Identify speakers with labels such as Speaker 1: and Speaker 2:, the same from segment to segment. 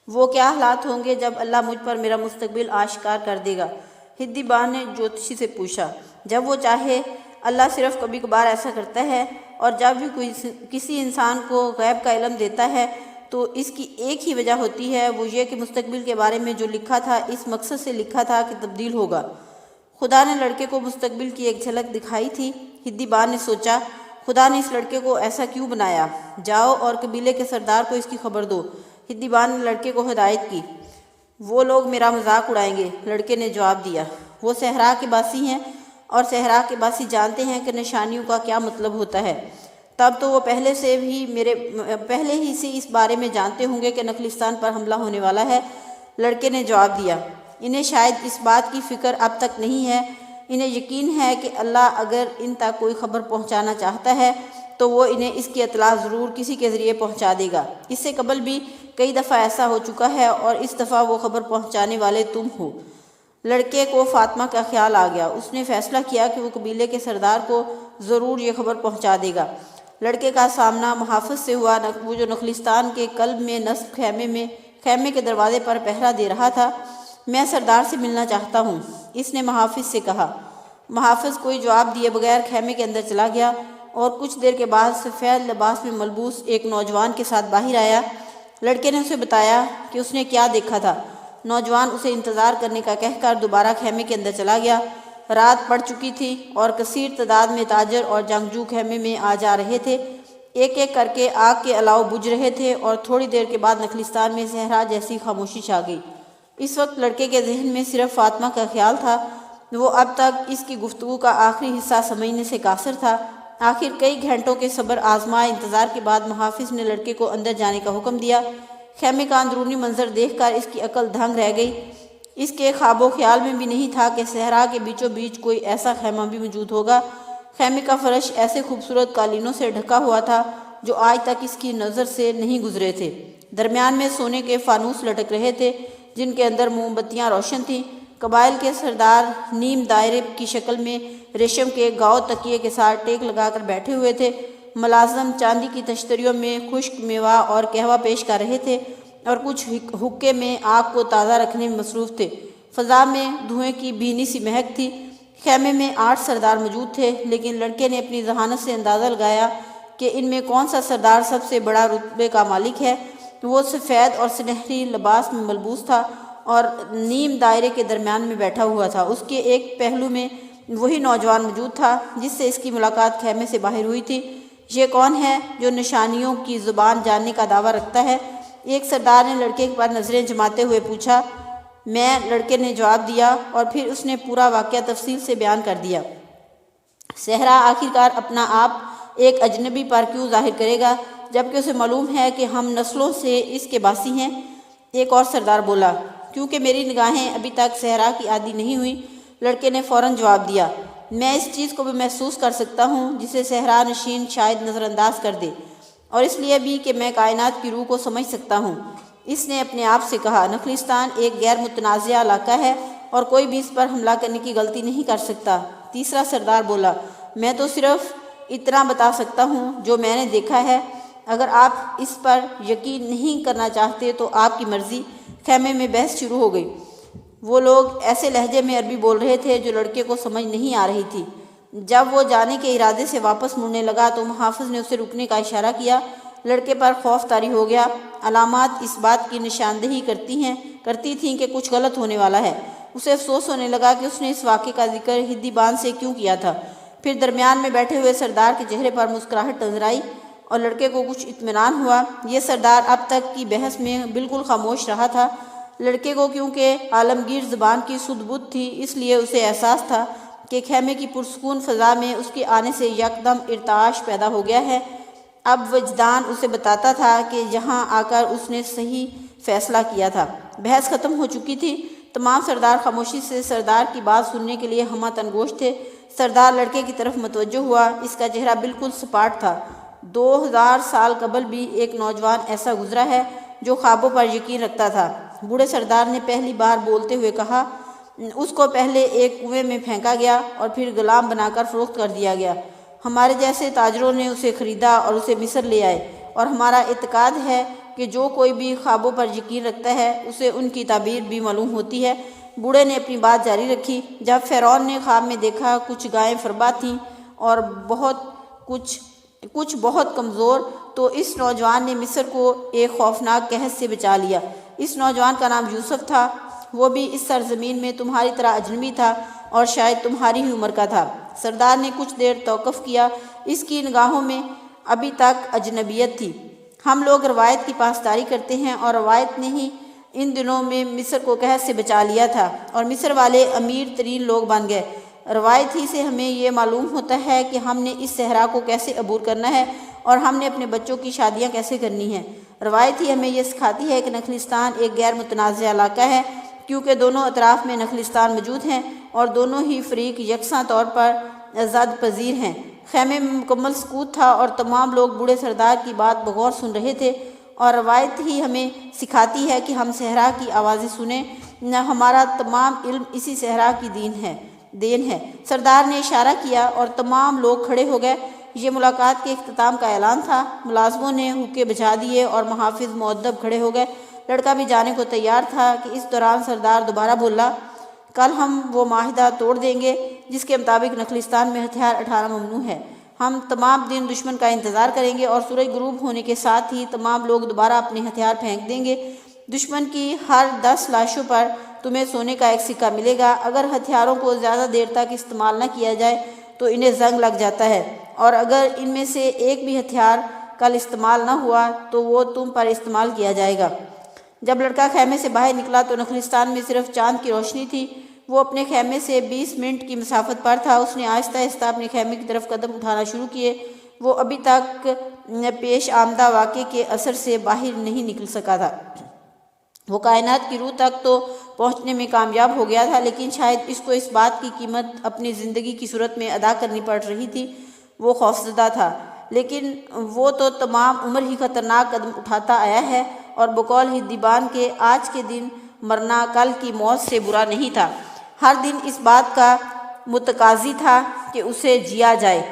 Speaker 1: وہ کیا حالات ہوں گے جب اللہ مجھ پر میرا مستقبل آشکار کر دے گا؟ ہدی بانو نے جوتشی سے پوچھا۔ جب وہ چاہے، اللہ صرف کبھی کبھار ایسا کرتا ہے، اور جب بھی کسی انسان کو غیب کا علم دیتا ہے تو اس کی ایک ہی وجہ ہوتی ہے، وہ یہ کہ مستقبل کے بارے میں جو لکھا تھا اس مقصد سے لکھا تھا کہ تبدیل ہوگا۔ خدا نے لڑکے کو مستقبل کی ایک جھلک دکھائی تھی۔ ہدی بانو نے سوچا، خدا نے اس لڑکے کو ایسا کیوں بنایا؟ جاؤ اور قبیلے کے سردار کو اس کی خبر دو۔ ہدی بانو نے لڑکے کو ہدایت کی۔ وہ لوگ میرا مذاق اڑائیں گے، لڑکے نے جواب دیا۔ وہ صحرا کے باسی ہیں اور صحرا کے باسی جانتے ہیں کہ نشانیوں کا کیا مطلب ہوتا ہے۔ تب تو وہ پہلے ہی سے اس بارے میں جانتے ہوں گے کہ نخلستان پر حملہ ہونے والا ہے، لڑکے نے جواب دیا۔ انہیں شاید اس بات کی فکر اب تک نہیں ہے۔ انہیں یقین ہے کہ اللہ اگر ان تک کوئی خبر پہنچانا چاہتا ہے تو وہ انہیں اس کی اطلاع ضرور کسی کے ذریعے پہنچا دے گا۔ اس سے قبل بھی کئی دفعہ ایسا ہو چکا ہے اور اس دفعہ وہ خبر پہنچانے والے تم ہو۔ لڑکے کو فاطمہ کا خیال آ گیا۔ اس نے فیصلہ کیا کہ وہ قبیلے کے سردار کو ضرور یہ خبر پہنچا دے گا۔ لڑکے کا سامنا محافظ سے ہوا، وہ جو نخلستان کے قلب میں نصب خیمے کے دروازے پر پہرا دے رہا تھا۔ میں سردار سے ملنا چاہتا ہوں، اس نے محافظ سے کہا۔ محافظ کوئی جواب دیے بغیر خیمے کے اندر چلا گیا اور کچھ دیر کے بعد سفید لباس میں ملبوس ایک نوجوان کے ساتھ باہر آیا۔ لڑکے نے اسے بتایا کہ اس نے کیا دیکھا تھا۔ نوجوان اسے انتظار کرنے کا کہہ کر دوبارہ خیمے کے اندر چلا گیا۔ رات پڑ چکی تھی اور کثیر تعداد میں تاجر اور جنگجو خیمے میں آ جا رہے تھے۔ ایک ایک کر کے آگ کے الاؤ بجھ رہے تھے اور تھوڑی دیر کے بعد نخلستان میں صحرا جیسی خاموشی چھا گئی۔ اس وقت لڑکے کے ذہن میں صرف فاطمہ کا خیال تھا۔ وہ اب تک اس کی گفتگو کا آخری حصہ سمجھنے سے قاصر تھا۔ آخر کئی گھنٹوں کے صبر آزمائے انتظار کے بعد محافظ نے لڑکے کو اندر جانے کا حکم دیا۔ خیمے کا اندرونی منظر دیکھ کر اس کی عقل دھنگ رہ گئی۔ اس کے خواب و خیال میں بھی نہیں تھا کہ صحرا کے بیچوں بیچ کوئی ایسا خیمہ بھی موجود ہوگا۔ خیمے کا فرش ایسے خوبصورت قالینوں سے ڈھکا ہوا تھا جو آج تک اس کی نظر سے نہیں گزرے تھے۔ درمیان میں سونے کے فانوس لٹک رہے تھے جن کے اندر موم بتیاں روشن تھیں۔ قبائل کے سردار نیم دائرے کی شکل میں ریشم کے گاؤ تکیے کے ساتھ ٹیک لگا کر بیٹھے ہوئے تھے۔ ملازم چاندی کی تشتریوں میں خشک میوہ اور قہوہ پیش کر رہے تھے اور کچھ حقے میں آگ کو تازہ رکھنے میں مصروف تھے۔ فضا میں دھوئیں کی بھینی سی مہک تھی۔ خیمے میں 8 سردار موجود تھے، لیکن لڑکے نے اپنی ذہانت سے اندازہ لگایا کہ ان میں کون سا سردار سب سے بڑا رتبے کا مالک ہے۔ وہ سفید اور سنہری لباس میں ملبوس تھا اور نیم دائرے کے درمیان میں بیٹھا ہوا تھا۔ اس کے ایک پہلو میں وہی نوجوان موجود تھا جس سے اس کی ملاقات خیمے سے باہر ہوئی تھی۔ یہ کون ہے جو نشانیوں کی زبان جاننے کا دعویٰ رکھتا ہے؟ ایک سردار نے لڑکے پر نظریں جماتے ہوئے پوچھا۔ میں، لڑکے نے جواب دیا، اور پھر اس نے پورا واقعہ تفصیل سے بیان کر دیا۔ صحرا آخرکار اپنا آپ ایک اجنبی پر کیوں ظاہر کرے گا جبکہ اسے معلوم ہے کہ ہم نسلوں سے اس کے باسی ہیں؟ ایک اور سردار بولا۔ کیونکہ میری نگاہیں ابھی تک صحرا کی عادی نہیں ہوئی، لڑکے نے فوراً جواب دیا۔ میں اس چیز کو بھی محسوس کر سکتا ہوں جسے صحرا نشین شاید نظر انداز کر دے، اور اس لیے بھی کہ میں کائنات کی روح کو سمجھ سکتا ہوں۔ اس نے اپنے آپ سے کہا، نخلستان ایک غیر متنازع علاقہ ہے اور کوئی بھی اس پر حملہ کرنے کی غلطی نہیں کر سکتا۔ تیسرا سردار بولا، میں تو صرف اتنا بتا سکتا ہوں جو میں نے دیکھا ہے۔ اگر آپ اس پر یقین نہیں کرنا چاہتے تو آپ کی مرضی۔ خیمے میں بحث شروع ہو گئی۔ وہ لوگ ایسے لہجے میں عربی بول رہے تھے جو لڑکے کو سمجھ نہیں آ رہی تھی۔ جب وہ جانے کے ارادے سے واپس مڑنے لگا تو محافظ نے اسے رکنے کا اشارہ کیا۔ لڑکے پر خوف طاری ہو گیا۔ علامات اس بات کی نشاندہی کرتی تھیں کہ کچھ غلط ہونے والا ہے۔ اسے افسوس ہونے لگا کہ اس نے اس واقعے کا ذکر ہدی بانو سے کیوں کیا تھا۔ پھر درمیان میں بیٹھے ہوئے سردار کے چہرے پر مسکراہٹ نظر آئی اور لڑکے کو کچھ اطمینان ہوا۔ یہ سردار اب تک کی بحث میں بالکل خاموش رہا تھا۔ لڑکے کو کیونکہ عالمگیر زبان کی سدھ بدھ تھی، اس لیے اسے احساس تھا کہ خیمے کی پرسکون فضا میں اس کے آنے سے یکدم ارتعاش پیدا ہو گیا ہے۔ اب وجدان اسے بتاتا تھا کہ یہاں آ کر اس نے صحیح فیصلہ کیا تھا۔ بحث ختم ہو چکی تھی۔ تمام سردار خاموشی سے سردار کی بات سننے کے لیے ہمہ تنگوش تھے۔ سردار لڑکے کی طرف متوجہ ہوا۔ اس کا چہرہ بالکل سپاٹ تھا۔ 2000 سال قبل بھی ایک نوجوان ایسا گزرا ہے جو خوابوں پر یقین رکھتا تھا۔ بوڑھے سردار نے پہلی بار بولتے ہوئے کہا، اس کو پہلے ایک کنویں میں پھینکا گیا اور پھر غلام بنا کر فروخت کر دیا گیا۔ ہمارے جیسے تاجروں نے اسے خریدا اور اسے مصر لے آئے، اور ہمارا اعتقاد ہے کہ جو کوئی بھی خوابوں پر یقین رکھتا ہے اسے ان کی تعبیر بھی معلوم ہوتی ہے۔ بوڑھے نے اپنی بات جاری رکھی، جب فرعون نے خواب میں دیکھا کچھ گائیں فربا تھیں اور کچھ بہت کمزور، تو اس نوجوان نے مصر کو ایک خوفناک قحط سے بچا لیا۔ اس نوجوان کا نام یوسف تھا، وہ بھی اس سرزمین میں تمہاری طرح اجنبی تھا اور شاید تمہاری ہی عمر کا تھا۔ سردار نے کچھ دیر توقف کیا، اس کی نگاہوں میں ابھی تک اجنبیت تھی۔ ہم لوگ روایت کی پاسداری کرتے ہیں اور روایت نے ہی ان دنوں میں مصر کو قحط سے بچا لیا تھا اور مصر والے امیر ترین لوگ بن گئے۔ روایت ہی سے ہمیں یہ معلوم ہوتا ہے کہ ہم نے اس صحرا کو کیسے عبور کرنا ہے اور ہم نے اپنے بچوں کی شادیاں کیسے کرنی ہیں۔ روایت ہی ہمیں یہ سکھاتی ہے کہ نخلستان ایک غیر متنازع علاقہ ہے، کیونکہ دونوں اطراف میں نخلستان موجود ہیں اور دونوں ہی فریق یکساں طور پر زد پذیر ہیں۔ خیمے میں مکمل سکوت تھا اور تمام لوگ بوڑھے سردار کی بات بغور سن رہے تھے، اور روایت ہی ہمیں سکھاتی ہے کہ ہم صحرا کی آوازیں سنیں۔ ہمارا تمام علم اسی صحرا کی دین ہے۔ سردار نے اشارہ کیا اور تمام لوگ کھڑے ہو گئے۔ یہ ملاقات کے اختتام کا اعلان تھا۔ ملازموں نے حقے بجھا دیے اور محافظ مؤدب کھڑے ہو گئے۔ لڑکا بھی جانے کو تیار تھا کہ اس دوران سردار دوبارہ بولا، کل ہم وہ معاہدہ توڑ دیں گے جس کے مطابق نخلستان میں ہتھیار اٹھانا ممنوع ہے۔ ہم تمام دن دشمن کا انتظار کریں گے اور سورج غروب ہونے کے ساتھ ہی تمام لوگ دوبارہ اپنے ہتھیار پھینک دیں گے۔ دشمن کی ہر 10 لاشوں پر تمہیں سونے کا ایک سکہ ملے گا۔ اگر ہتھیاروں کو زیادہ دیر تک استعمال نہ کیا جائے تو انہیں زنگ لگ جاتا ہے، اور اگر ان میں سے ایک بھی ہتھیار کل استعمال نہ ہوا تو وہ تم پر استعمال کیا جائے گا۔ جب لڑکا خیمے سے باہر نکلا تو نخلستان میں صرف چاند کی روشنی تھی۔ وہ اپنے خیمے سے 20 منٹ کی مسافت پر تھا۔ اس نے آہستہ آہستہ اپنے خیمے کی طرف قدم اٹھانا شروع کیے۔ وہ ابھی تک پیش آمدہ واقعے کے اثر سے باہر نہیں نکل سکا تھا۔ وہ کائنات کی روح تک تو پہنچنے میں کامیاب ہو گیا تھا، لیکن شاید اس کو اس بات کی قیمت اپنی زندگی کی صورت میں ادا کرنی پڑ رہی تھی۔ وہ خوفزدہ تھا، لیکن وہ تو تمام عمر ہی خطرناک قدم اٹھاتا آیا ہے، اور بقول ہدیبان کے آج کے دن مرنا کل کی موت سے برا نہیں تھا۔ ہر دن اس بات کا متقاضی تھا کہ اسے جیا جائے۔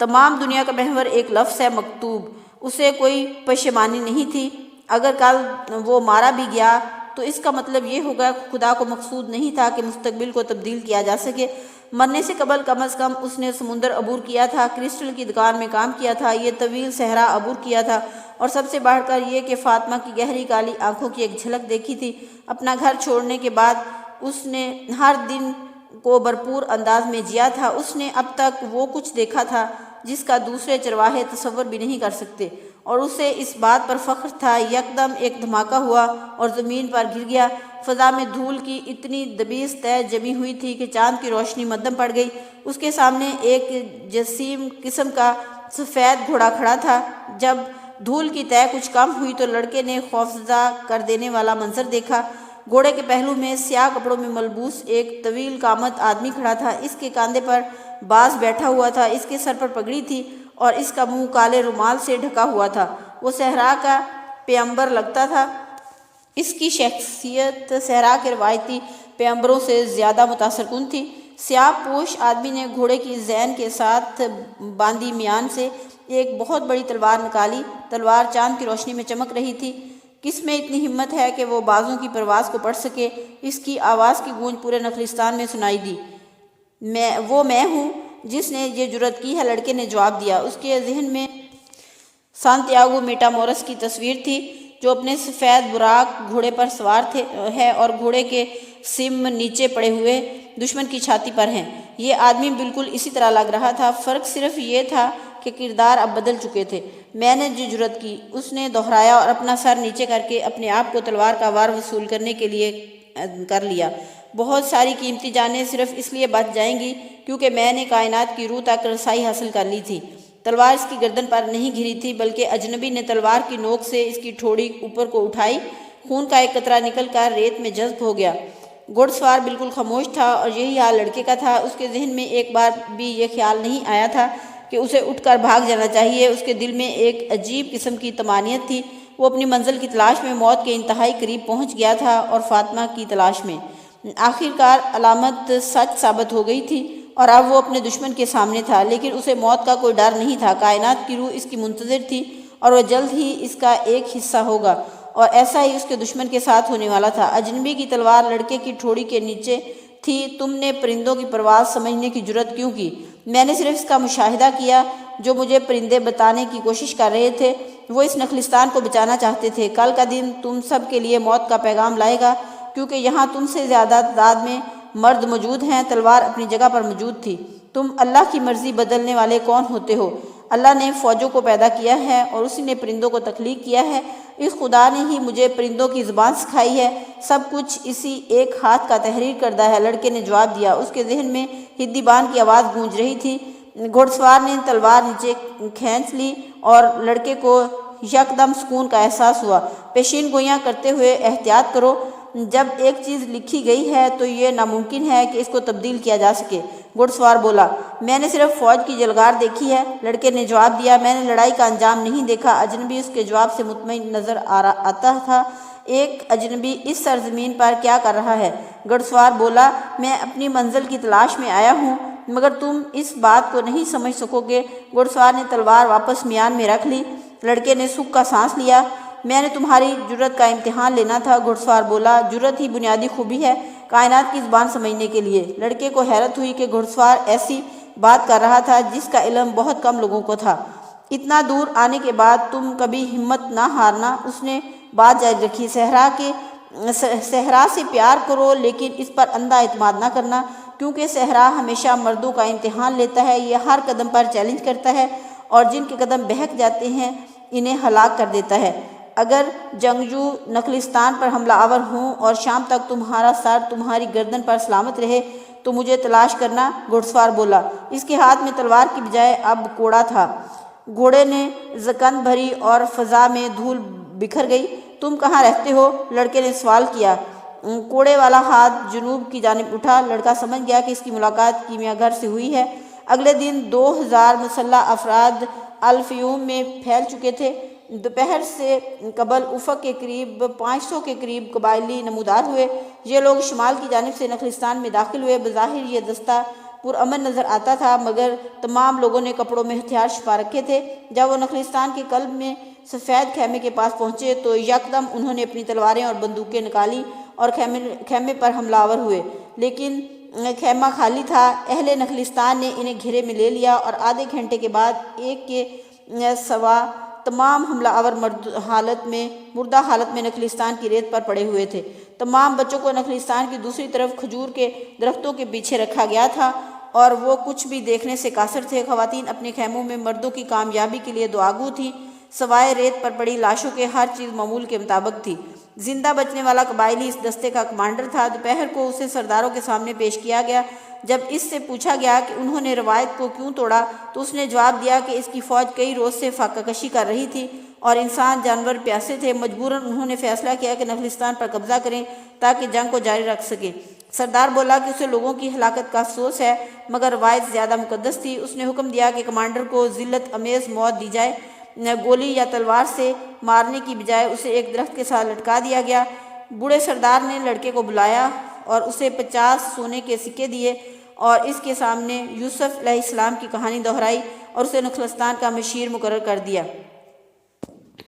Speaker 1: تمام دنیا کا محور ایک لفظ ہے، مکتوب۔ اسے کوئی پشیمانی نہیں تھی۔ اگر کل وہ مارا بھی گیا تو اس کا مطلب یہ ہوگا کہ خدا کو مقصود نہیں تھا کہ مستقبل کو تبدیل کیا جا سکے۔ مرنے سے قبل کم از کم اس نے سمندر عبور کیا تھا، کرسٹل کی دکان میں کام کیا تھا، یہ طویل صحرا عبور کیا تھا، اور سب سے بڑھ کر یہ کہ فاطمہ کی گہری کالی آنکھوں کی ایک جھلک دیکھی تھی۔ اپنا گھر چھوڑنے کے بعد اس نے ہر دن کو بھرپور انداز میں جیا تھا۔ اس نے اب تک وہ کچھ دیکھا تھا جس کا دوسرے چرواہے تصور بھی نہیں کر سکتے، اور اسے اس بات پر فخر تھا۔ یکدم ایک دھماکہ ہوا اور زمین پر گر گیا۔ فضا میں دھول کی اتنی دبیس تہ جمی ہوئی تھی کہ چاند کی روشنی مدھم پڑ گئی۔ اس کے سامنے ایک جسیم قسم کا سفید گھوڑا کھڑا تھا۔ جب دھول کی تہ کچھ کم ہوئی تو لڑکے نے خوفزدہ کر دینے والا منظر دیکھا۔ گھوڑے کے پہلو میں سیاہ کپڑوں میں ملبوس ایک طویل قامت آدمی کھڑا تھا۔ اس کے کاندھے پر باز بیٹھا ہوا تھا، اس کے سر پر پگڑی تھی اور اس کا منہ کالے رومال سے ڈھکا ہوا تھا۔ وہ صحرا کا پیغمبر لگتا تھا۔ اس کی شخصیت صحرا کے روایتی پیغمبروں سے زیادہ متاثر کن تھی۔ سیاہ پوش آدمی نے گھوڑے کی زین کے ساتھ باندھی میان سے ایک بہت بڑی تلوار نکالی۔ تلوار چاند کی روشنی میں چمک رہی تھی۔ کس میں اتنی ہمت ہے کہ وہ بازوں کی پرواز کو پڑھ سکے؟ اس کی آواز کی گونج پورے نخلستان میں سنائی دی۔ میں ہوں جس نے یہ جرأت کی ہے، لڑکے نے جواب دیا۔ اس کے ذہن میں سانتیاگو میٹامورس کی تصویر تھی، جو اپنے سفید براق گھوڑے پر سوار ہے اور گھوڑے کے سم نیچے پڑے ہوئے دشمن کی چھاتی پر ہیں۔ یہ آدمی بالکل اسی طرح لگ رہا تھا، فرق صرف یہ تھا کہ کردار اب بدل چکے تھے۔ میں نے جو جرأت کی، اس نے دہرایا اور اپنا سر نیچے کر کے اپنے آپ کو تلوار کا وار وصول کرنے کے لیے کر لیا۔ بہت ساری قیمتی جانیں صرف اس لیے بچ جائیں گی کیونکہ میں نے کائنات کی روح تک رسائی حاصل کر لی تھی۔ تلوار اس کی گردن پر نہیں گھری تھی، بلکہ اجنبی نے تلوار کی نوک سے اس کی ٹھوڑی اوپر کو اٹھائی۔ خون کا ایک قطرہ نکل کر ریت میں جذب ہو گیا۔ گھڑ سوار بالکل خاموش تھا اور یہی حال لڑکے کا تھا۔ اس کے ذہن میں ایک بار بھی یہ خیال نہیں آیا تھا کہ اسے اٹھ کر بھاگ جانا چاہیے۔ اس کے دل میں ایک عجیب قسم کی طمانینت تھی۔ وہ اپنی منزل کی تلاش میں موت کے انتہائی قریب پہنچ گیا تھا اور فاطمہ کی تلاش میں۔ آخر کار علامت سچ ثابت ہو گئی تھی اور اب وہ اپنے دشمن کے سامنے تھا، لیکن اسے موت کا کوئی ڈر نہیں تھا۔ کائنات کی روح اس کی منتظر تھی اور وہ جلد ہی اس کا ایک حصہ ہوگا، اور ایسا ہی اس کے دشمن کے ساتھ ہونے والا تھا۔ اجنبی کی تلوار لڑکے کی ٹھوڑی کے نیچے تھی۔ تم نے پرندوں کی پرواز سمجھنے کی جرت کیوں کی؟ میں نے صرف اس کا مشاہدہ کیا جو مجھے پرندے بتانے کی کوشش کر رہے تھے۔ وہ اس نخلستان کو بچانا چاہتے تھے۔ کل کا دن تم سب کے لیے موت کا پیغام لائے گا، کیونکہ یہاں تم سے زیادہ تعداد میں مرد موجود ہیں۔ تلوار اپنی جگہ پر موجود تھی۔ تم اللہ کی مرضی بدلنے والے کون ہوتے ہو؟ اللہ نے فوجوں کو پیدا کیا ہے اور اسی نے پرندوں کو تخلیق کیا ہے۔ اس خدا نے ہی مجھے پرندوں کی زبان سکھائی ہے۔ سب کچھ اسی ایک ہاتھ کا تحریر کردہ ہے۔ لڑکے نے جواب دیا۔ اس کے ذہن میں ہدی بان کی آواز گونج رہی تھی۔ گھوڑ سوار نے تلوار نیچے کھینچ لی اور لڑکے کو یکدم سکون کا احساس ہوا۔ پیشین گوئیاں کرتے ہوئے، احتیاط کرو، جب ایک چیز لکھی گئی ہے تو یہ ناممکن ہے کہ اس کو تبدیل کیا جا سکے۔ گھوڑ سوار بولا، میں نے صرف فوج کی جلگار دیکھی ہے۔ لڑکے نے جواب دیا، میں نے لڑائی کا انجام نہیں دیکھا۔ اجنبی اس کے جواب سے مطمئن نظر آتا تھا۔ ایک اجنبی اس سرزمین پر کیا کر رہا ہے؟ گھوڑ سوار بولا، میں اپنی منزل کی تلاش میں آیا ہوں، مگر تم اس بات کو نہیں سمجھ سکو گے۔ گھوڑ سوار نے تلوار واپس میان میں رکھ لی۔ لڑکے نے سکھ کا سانس لیا۔ میں نے تمہاری جرت کا امتحان لینا تھا۔ گھوڑ سوار بولا، جرت ہی بنیادی خوبی ہے کائنات کی زبان سمجھنے کے لیے۔ لڑکے کو حیرت ہوئی کہ گھوڑ سوار ایسی بات کر رہا تھا جس کا علم بہت کم لوگوں کو تھا۔ اتنا دور آنے کے بعد تم کبھی ہمت نہ ہارنا، اس نے بات جاری رکھی۔ صحرا سے پیار کرو، لیکن اس پر اندھا اعتماد نہ کرنا، کیونکہ صحرا ہمیشہ مردوں کا امتحان لیتا ہے۔ یہ ہر قدم پر چیلنج کرتا ہے اور جن کے قدم بہک جاتے ہیں انہیں ہلاک کر دیتا ہے۔ اگر جنگجو نخلستان پر حملہ آور ہوں اور شام تک تمہارا سر تمہاری گردن پر سلامت رہے تو مجھے تلاش کرنا۔ گھوڑ سوار بولا۔ اس کے ہاتھ میں تلوار کی بجائے اب کوڑا تھا۔ گھوڑے نے زکن بھری اور فضا میں دھول بکھر گئی۔ تم کہاں رہتے ہو؟ لڑکے نے سوال کیا۔ کوڑے والا ہاتھ جنوب کی جانب اٹھا۔ لڑکا سمجھ گیا کہ اس کی ملاقات کیمیا گھر سے ہوئی ہے۔ اگلے دن 2000 مسلح افراد الفیوم میں پھیل چکے تھے۔ دوپہر سے قبل افق کے قریب 500 کے قریب قبائلی نمودار ہوئے۔ یہ لوگ شمال کی جانب سے نخلستان میں داخل ہوئے۔ بظاہر یہ دستہ پرامن نظر آتا تھا، مگر تمام لوگوں نے کپڑوں میں ہتھیار چھپا رکھے تھے۔ جب وہ نخلستان کے قلب میں سفید خیمے کے پاس پہنچے تو یکدم انہوں نے اپنی تلواریں اور بندوقیں نکالی اور خیمے پر حملہ آور ہوئے، لیکن خیمہ خالی تھا۔ اہل نخلستان نے انہیں گھیرے میں لے لیا اور آدھے گھنٹے کے بعد ایک کے سوا تمام حملہ آور مردہ حالت میں نخلستان کی ریت پر پڑے ہوئے تھے۔ تمام بچوں کو نخلستان کی دوسری طرف کھجور کے درختوں کے پیچھے رکھا گیا تھا اور وہ کچھ بھی دیکھنے سے قاصر تھے۔ خواتین اپنے خیموں میں مردوں کی کامیابی کے لیے دعاگو تھیں۔ سوائے ریت پر پڑی لاشوں کے ہر چیز معمول کے مطابق تھی۔ زندہ بچنے والا قبائلی اس دستے کا کمانڈر تھا۔ دوپہر کو اسے سرداروں کے سامنے پیش کیا گیا۔ جب اس سے پوچھا گیا کہ انہوں نے روایت کو کیوں توڑا تو اس نے جواب دیا کہ اس کی فوج کئی روز سے فاقہ کشی کر رہی تھی اور انسان جانور پیاسے تھے۔ مجبوراً انہوں نے فیصلہ کیا کہ نخلستان پر قبضہ کریں تاکہ جنگ کو جاری رکھ سکیں۔ سردار بولا کہ اسے لوگوں کی ہلاکت کا افسوس ہے، مگر روایت زیادہ مقدس تھی۔ اس نے حکم دیا کہ کمانڈر کو ذلت امیز موت دی جائے۔ گولی یا تلوار سے مارنے کی بجائے اسے ایک درخت کے ساتھ لٹکا دیا گیا۔ بوڑھے سردار نے لڑکے کو بلایا اور اسے 50 سونے کے سکے دیے اور اس کے سامنے یوسف علیہ السلام کی کہانی دہرائی اور اسے نخلستان کا مشیر مقرر کر دیا۔